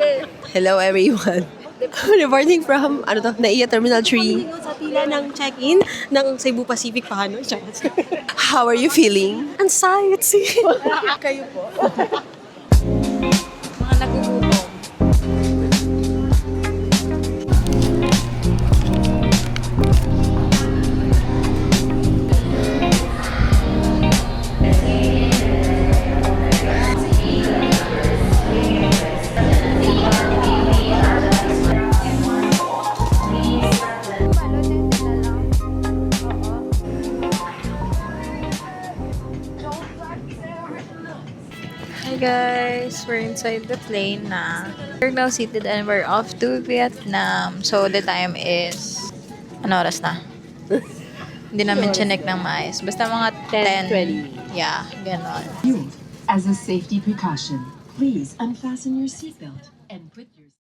Hello everyone. Reporting from, Naiya Terminal 3. Sa pila ng check-in ng Cebu Pacific Pahano. How are you feeling? Anxiety. Kayo po. Mga nagugutom. Hi guys, we're inside the plane na. We're now seated and we're off to Vietnam. So the time is, ano oras na? Hindi namin chinek ng maayos. Basta mga 10. Yeah, ganon. As a safety precaution, please unfasten your seatbelt and put your...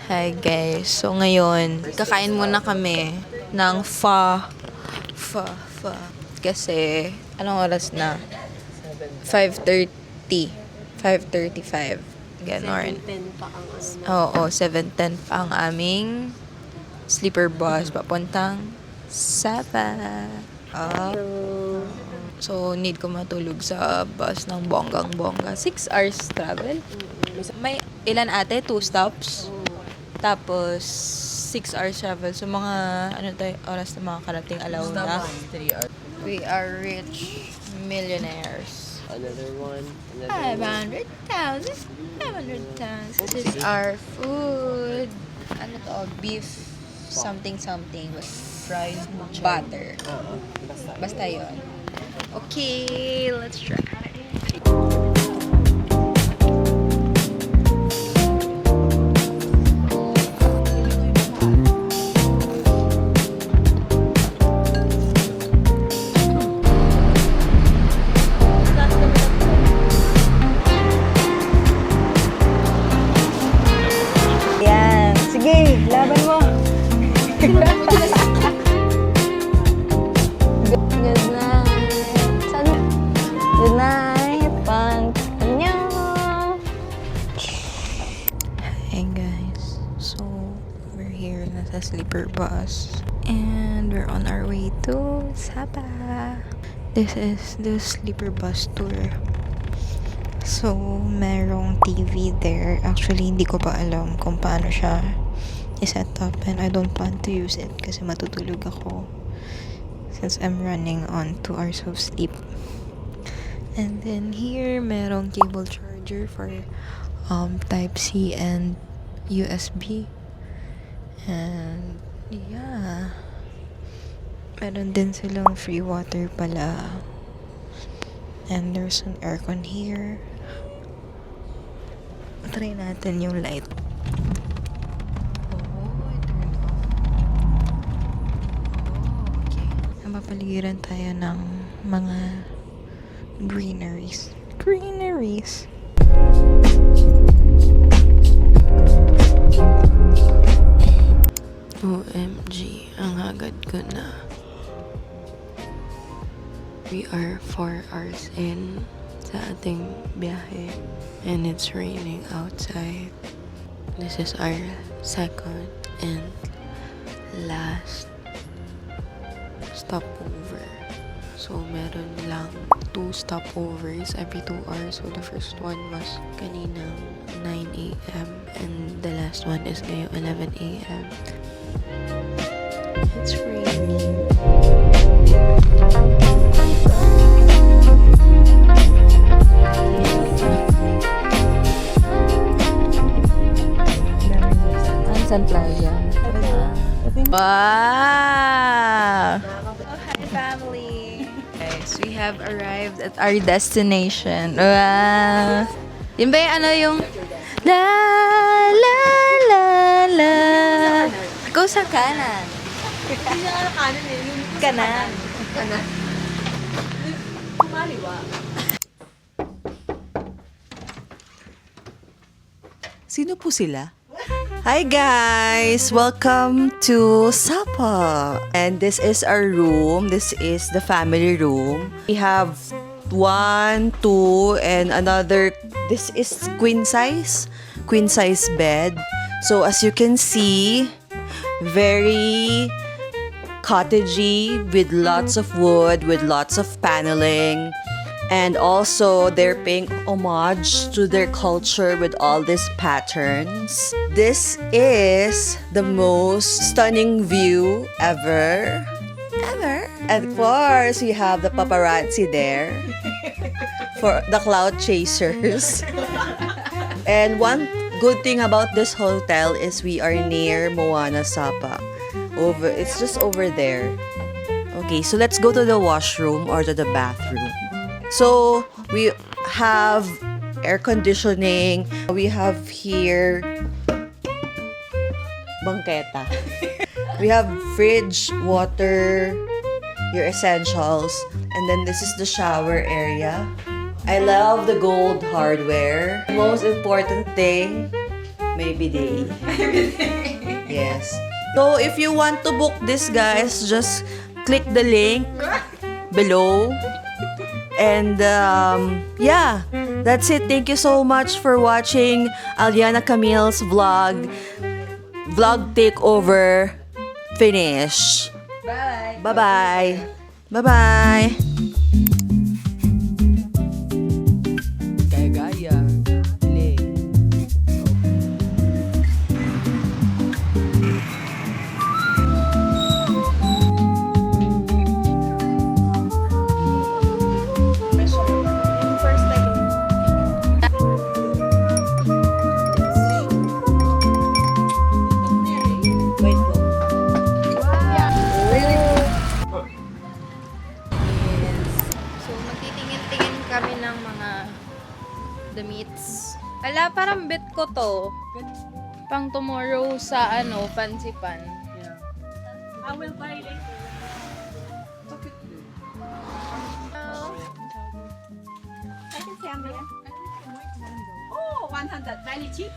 Hi guys, so ngayon, kakain muna kami ng pho. Kasi, anong oras na? 5:30. 5:35. Ganon. 10 pa ang Oo, 7:10 pa ang aming sleeper bus papuntang Sapa. So, need ko matulog sa bus ng bonggang-bongga. 6 hours travel. May ilan ate? 2 stops? Tapos, 6 hours travel. So, mga, oras na mga karating alaw na. 3 hours. We are rich millionaires. Another one. 500,000. 500,000. This is our food. Ano to? Beef something with fried butter. Basta yun. Okay, let's try. Yan. Sige, laban mo. Good night. Good night. Pang-anyo. Hey guys. So, we're here na sa sleeper bus. And we're on our way to Sapa. This is the sleeper bus tour. So, merong TV there. Actually, hindi ko pa alam kung paano siya i-set up and I don't plan to use it kasi matutulog ako since I'm running on 2 hours of sleep. And then here, merong cable charger for Type-C and USB. And yeah, meron din silang free water pala. And there's an aircon here. Try natin yung light. Oh, it turned off. Oh, okay. Napapaligiran tayo ng mga greeneries. OMG, ang hagad ko na. We are 4 hours in sa ating biyahe and it's raining outside. This is our second and last stopover. So, meron lang 2 stopovers every 2 hours. So, the first one was kaninang 9 a.m. and the last one is ngayong 11 a.m. It's raining. San Plaza. Wow! Oh, hi family! Guys, we have arrived at our destination. Wow! Yun ba yung la la la la. Go sa kanan. Hindi na kanan eh. Kanan. Kumaliwa. Sino po sila? Hi guys! Welcome to Sapa. And this is our room. This is the family room. We have 1, 2, and another. This is queen size bed. So as you can see, very cottagey with lots of wood, with lots of paneling. And also, they're paying homage to their culture with all these patterns. This is the most stunning view ever. And of course, we have the paparazzi there for the cloud chasers. And one good thing about this hotel is we are near Moana Sapa. It's just over there. Okay, so let's go to the washroom or to the bathroom. So, we have air conditioning. We have here bangketa. We have fridge, water, your essentials. And then this is the shower area. I love the gold hardware. Most important thing, maybe day. Yes. So, if you want to book this, guys, just click the link below. And yeah, that's it. Thank you so much for watching Aliana Camille's vlog takeover finish. Bye. Bye-bye. Bye-bye. Gaya-gaya. So, magtitingin-tingin kami ng mga damit. Ala, parang bet ko to. Pang tomorrow sa fancy pan. I will buy later. I can see Amber. Oh, 100. Very cheap.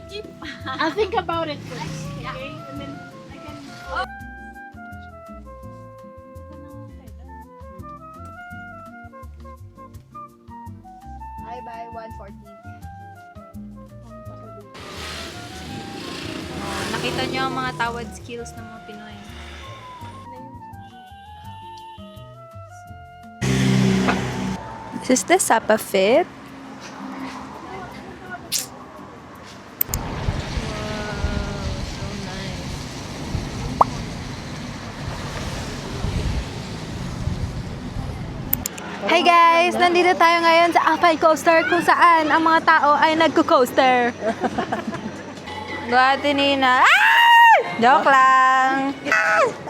Cheap. I'll think about it first. Okay? And then I can... I buy 140. Nakita niyo ang mga tawad skills ng mga Pinoy. This is the Sapa fit. Hey guys! Nandito tayo ngayon sa Alpine Coaster kung saan ang mga tao ay nagko-coaster. Guwate Nina. Ah! Joke lang.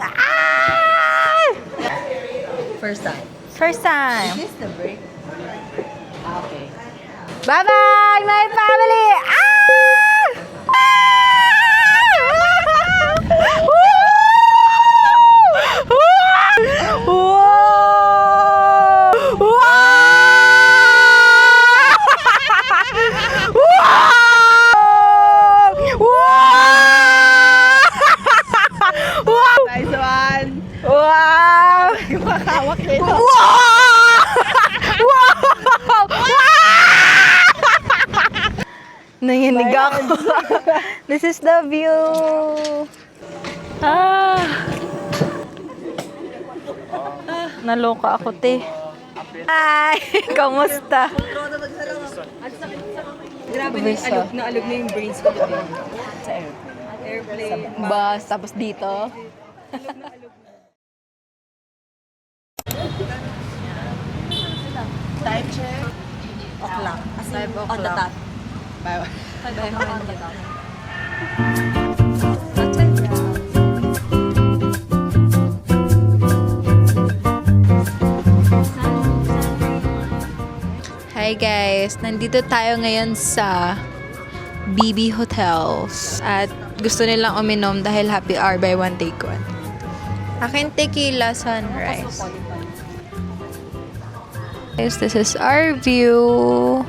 Ah! First time. First time. Is this the break? Okay. Bye-bye, my family! Ah! Nice one. Wow! Makawak din. Wow! Wow! Nanginig ako. This is the view. Naloka ako, te. Hi! Kamusta? Grabe na alog na yung brains ko. Sa airplane. Bus, tapos dito. Time check. O'clock. 5 On the o'clock. dot. Bye. Hi guys! Nandito tayo ngayon sa BB Hotels. At gusto nilang uminom dahil happy hour by one take one. Akin tequila sunrise. Guys, this is our view.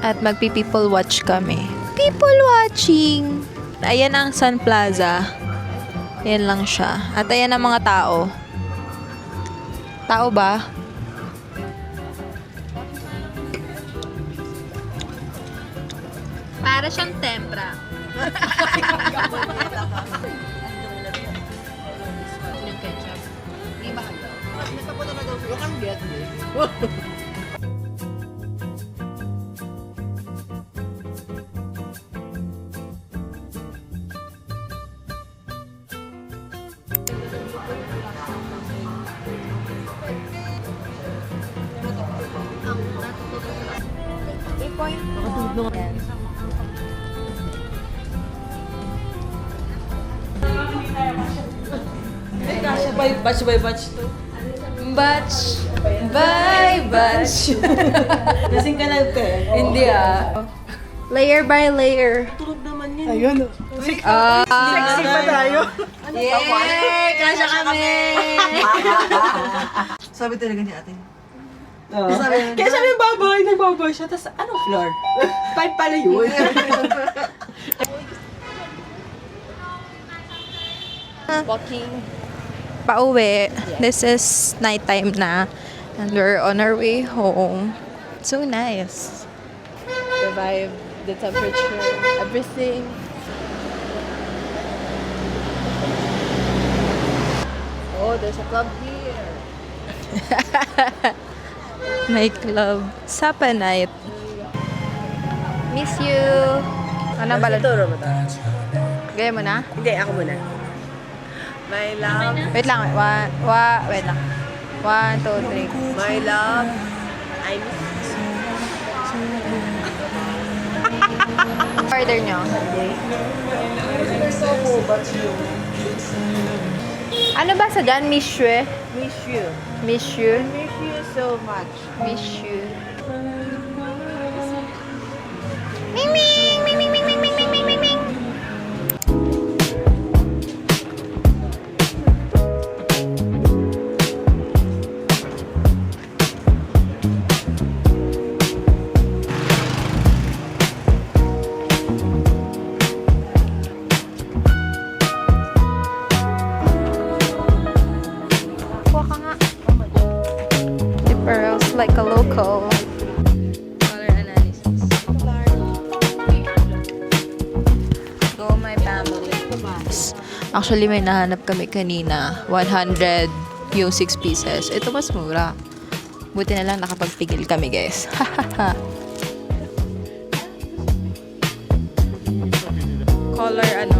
At magpi-people watch kami. People watching! Ayan ang Sun Plaza. Ayan lang siya. At ayan ang mga tao. Tao ba? Para siyang tempra. Yung ketchup. Hindi ba kayo? Batch by batch to. Batch by batch. Kasing ka lang, te. Hindi ah. Layer by layer. Tulog naman yun. Ayun. Sexy pa tayo. Yay! Kasya kami! Sabi talaga ni ate. Kaya sabi yung baboy, nagbaboy siya. Tapos anong floor? 5 pala yun. Walking. Pauwi. This is nighttime na. And we're on our way home. So nice. The vibe, the temperature, everything. Oh, there's a club here. Nightclub. Sapa night. Miss you. Ano ba? Turo mo to. Gaya mo na? Hindi, ako muna. My love, Wait lang. Wait lang. 1, 2, 3. my love, I miss you. Order nyo. Ano ba sa dyan? Miss you eh? Miss you. Miss you? Miss you so much. Miss you. Ming ming! Ming ming ming ming ming ming ming ming ming! Kuha ka nga. The pearls like a local. Color analysis. Go my family. Actually, may nahanap kami kanina. 100 yung 6 pieces. Ito mas mura. Buti na lang nakapagpigil kami, guys. Color ano?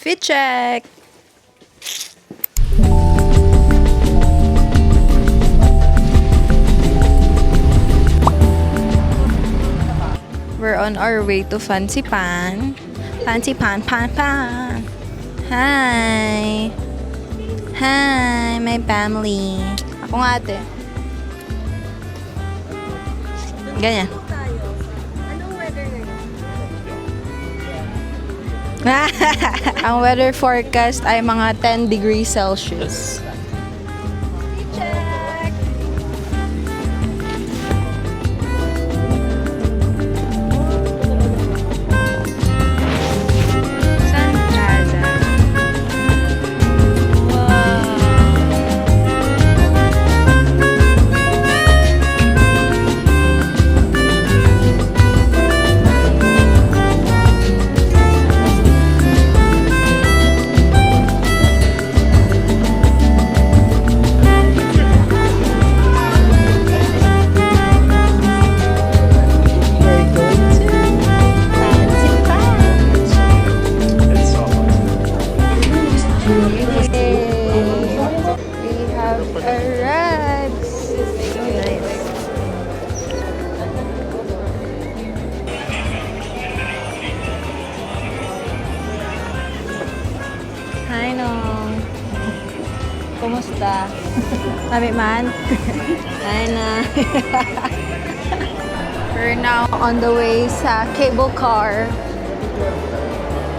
Fit check! We're on our way to Fancy Pan. Fancy Pan, Pan, Pan! Hi! Hi, my family. Ako nga ate. Ganyan. Ang weather forecast ay mga 10 degrees Celsius. Check! Sun Plaza. We have arrived. So nice. Kumusta? Kami man? Ay na. We're now on the way sa cable car.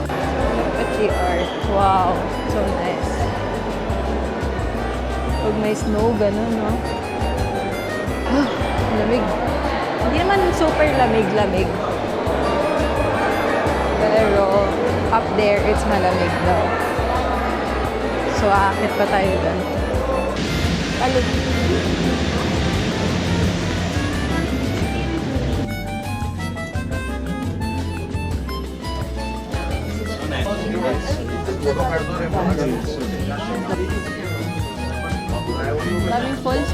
Look at the art. Wow. So nice. Pag may snow, ganun, no? Lamig. Hindi naman super lamig-lamig. Pero up there, it's malamig daw. So, aakit pa tayo doon. Palug. Daming falls.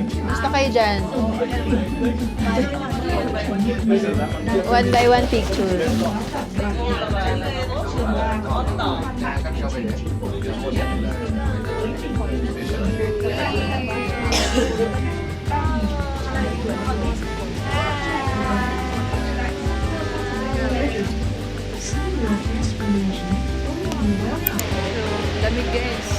Gusto kayo dyan? One by one picture. Lamig guys.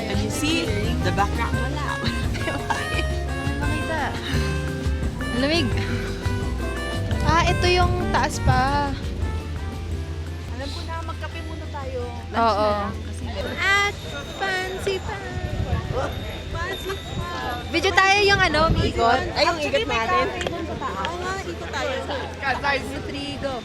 And you see, the background wala. Makita. Ang lamig. Ah, ito yung taas pa. Alam ko na, magkape muna tayo. Oo. At fancy pa. Video tayo yung ano, ikot. Ay, yung ikat natin. Oo nga, ikot tayo. Cars, 3, go.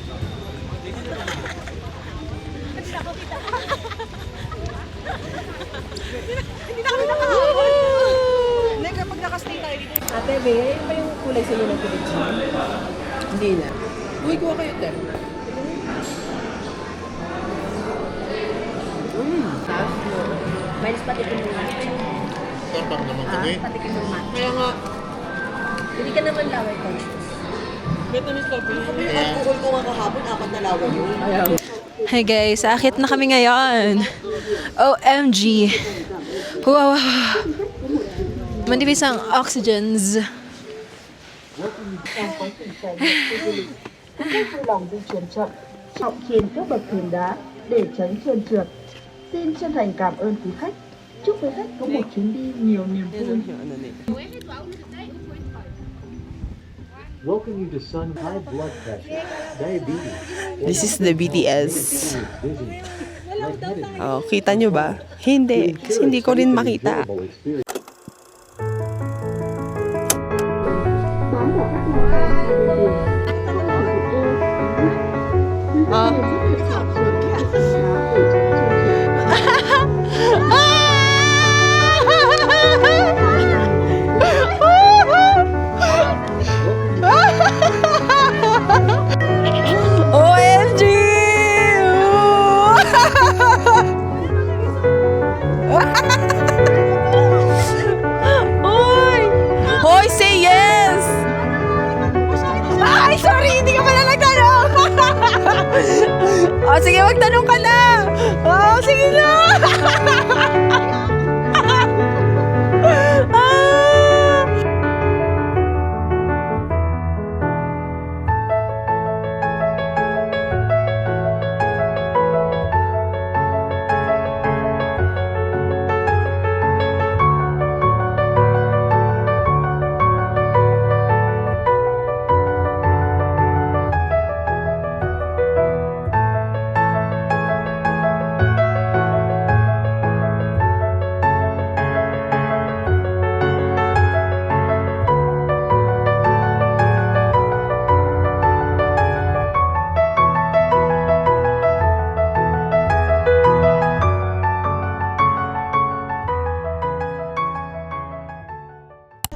Hindi na kami nakahabol. Hindi, kapag nakastay tayo dito. Ate, Bea, yun ba yung kulay sa inyo ng kilig? Hindi na. Uy, kuha kayo, Tem. Minus pati kinuman. Tapang naman kami. Pati kinuman. Kaya nga, Hindi ka naman laway ko. alcohol ko nga kahapon, 4 na laway yun. Hi guys, akit na kami ngayon. OMG. Wow. Manipis ang oxygens. vui lòng di chuyển chậm, trọng trên các bậc thềm đá để tránh trơn trượt. Xin chân thành cảm ơn quý khách. Chúc quý khách có một chuyến đi nhiều niềm vui. Welcome you to Sun High Blood Pressure, Diabetes, This is the BTS. Dizziness, lightheadedness, Oh, kita nyo ba? Hindi, kasi hindi ko rin makita. OMG! Hoy! Hoy, say yes! Ay, sorry! Hindi ka pala nagtanong! Oh, sige, magtanong ka na! Oh, sige na!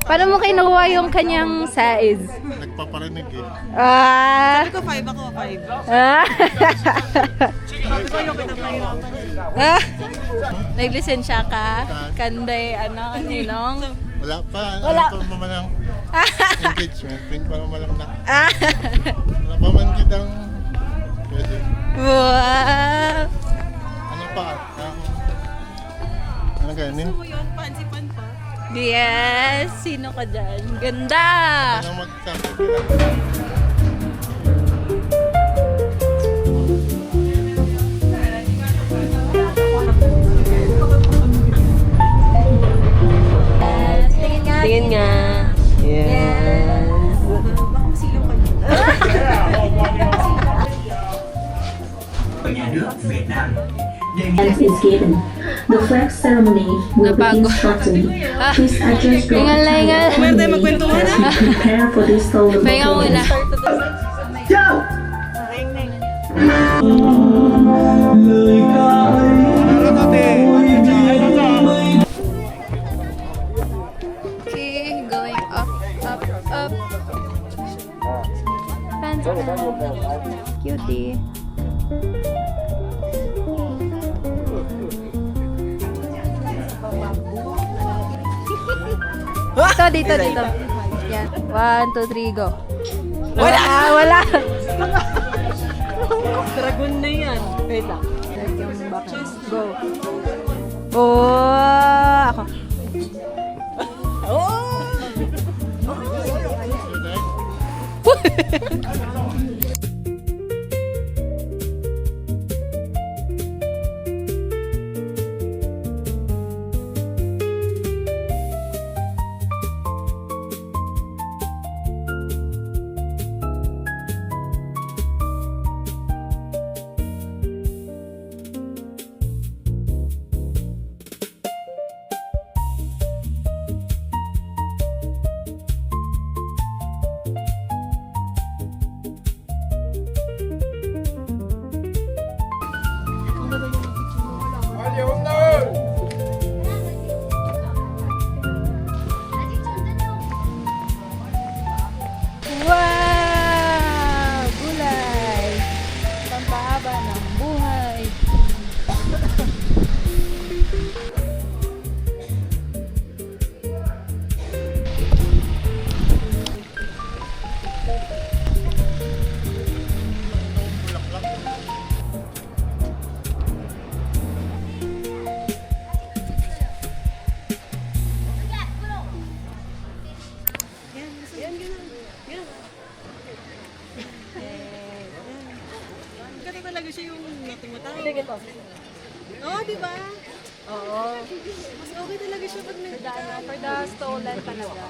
Paano mo kinuha yung kanyang size? Nagpaparinig eh. Ah! Sabi ko 5 ako, 5. Ah! Sabi ko yung pinapahirapan. Ah! Naglisensya ka? Kanday, ano, ninong? Wala pa. Wala. Wala pa naman ang engagement. Pin pa naman lang na. Ah! Wala pa man kitang pwede. paparenin. Yes! Sino ka dyan? Ganda! Ano magsabi? Tingin nga. Yes. As is given. The flag ceremony will begin shortly. Please adjust your Ingal na ingal. as we prepare for this solemn Pahinga muna. Okay, going up, up, up. Fancy fan. Cutie. Dito. Yan. 1, 2, 3, go. Wala! Dragon na yan. Wait lang. Go. Oh! Ako. Wow! Gulay! Pampahaba ng buhay. Ganda talaga siya yung natumutang. Oo, di ba? Oo. Mas okay talaga siya pag For the stolen talaga.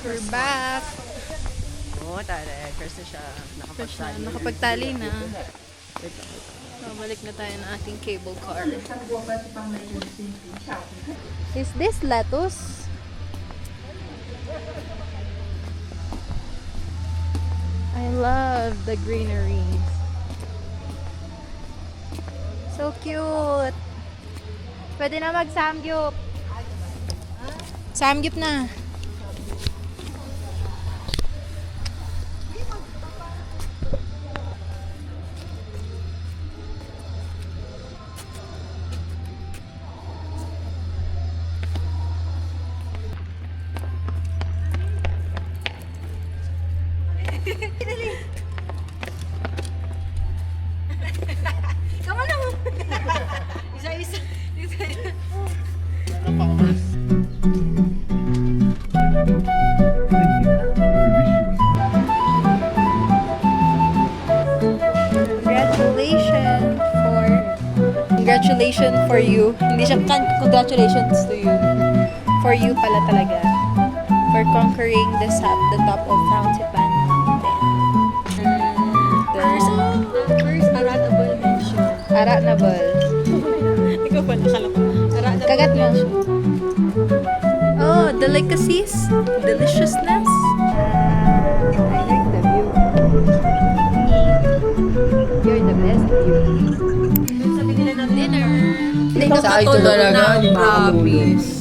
We're back. Oo, tara. First na siya. Fresh na. Nakapagtali na. Babalik na tayo ng ating cable car. Is this lettuce? I love the greeneries. So cute. Pwede na mag-samgyup. Samgyup na. Congratulations for you. Hindi siya congratulations to you. For you pala talaga. For conquering the top of Francipan Mountain. First, Aratable mention. Aratable. Ikaw pa, nakala ko. Aratable Kagat mo. Oh, delicacies. Deliciousness. I like the view. You're the best view. Dinner. Sa ito talaga, promise.